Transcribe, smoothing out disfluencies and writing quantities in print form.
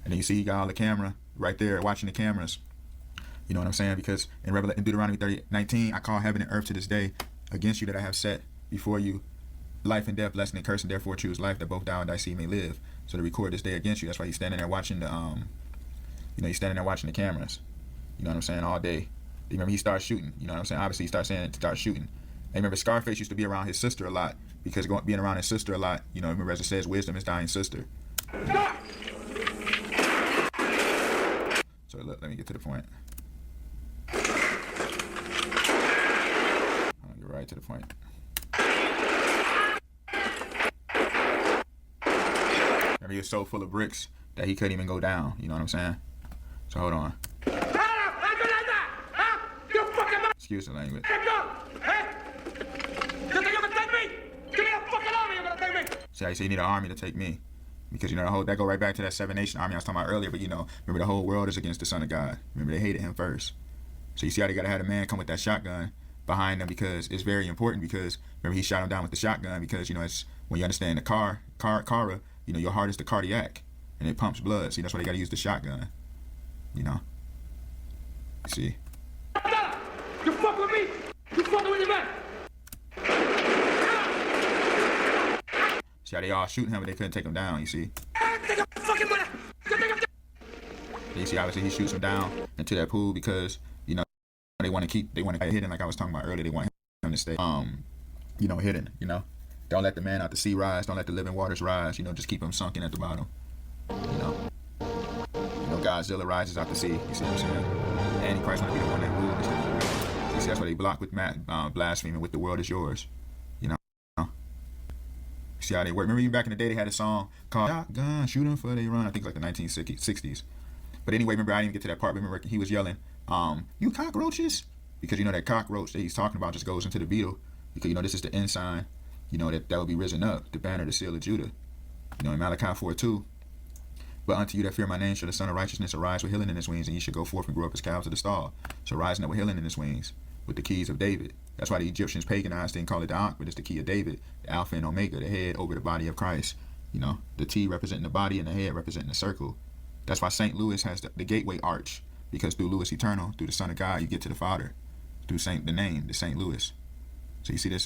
And then you see he got all the camera right there watching the cameras. You know what I'm saying? Because in Deuteronomy 30:19, I call heaven and earth to this day against you that I have set before you life and death, blessing and cursing, therefore choose life that both thou and thy seed may live. So to record this day against you. That's why he's standing there watching the he's standing there watching the cameras. You know what I'm saying? All day. You remember he starts shooting. You know what I'm saying? Obviously he starts shooting. And remember Scarface used to be around his sister a lot, because being around his sister a lot, you know, remember as it says, wisdom is dying sister. So look, let me get to the point. I'm gonna get right to the point. Remember he was so full of bricks that he couldn't even go down. You know what I'm saying? So hold on. Excuse the language. See how you say you need an army to take me? Because, you know, that go right back to that 7 Nation army I was talking about earlier. But, you know, remember the whole world is against the Son of God. Remember they hated him first. So you see how they got to have a man come with that shotgun behind them, because it's very important. Because remember he shot him down with the shotgun, because, you know, it's when you understand the kara, you know, your heart is the cardiac and it pumps blood. See, that's why they got to use the shotgun. You know. You see. You fuck with me. You fucking with your man. See how they all shooting him, but they couldn't take him down. You see. You see, obviously he shoots him down into that pool because, you know, they want to hit him, like I was talking about earlier. They want him to stay, you know, hidden. You know, don't let the man out the sea rise. Don't let the living waters rise. You know, just keep him sunken at the bottom. You know, Godzilla rises out the sea. You see what I'm saying? Antichrist want to be the one that rules. You see, that's why they block with blaspheming with the world is yours. You know. See how they work. Remember even back in the day they had a song called Shotgun, Shoot 'em for they run. I think like the 1960s. But anyway, remember I didn't get to that part. Remember he was yelling, you cockroaches? Because you know that cockroach that he's talking about just goes into the beetle. Because you know this is the ensign, you know, that will be risen up, the banner, the seal of Judah. You know, in Malachi 4:2. But unto you that fear my name shall the Son of Righteousness arise with healing in his wings, and ye shall go forth and grow up as calves of the stall. So rising up with healing in his wings, with the keys of David. That's why the Egyptians paganized and call it the Ankh, but it's the key of David, the Alpha and Omega, the head over the body of Christ. You know, the T representing the body and the head representing the circle. That's why St. Louis has the gateway arch, because through Louis Eternal, through the Son of God, you get to the Father, through the name, the St. Louis. So you see this?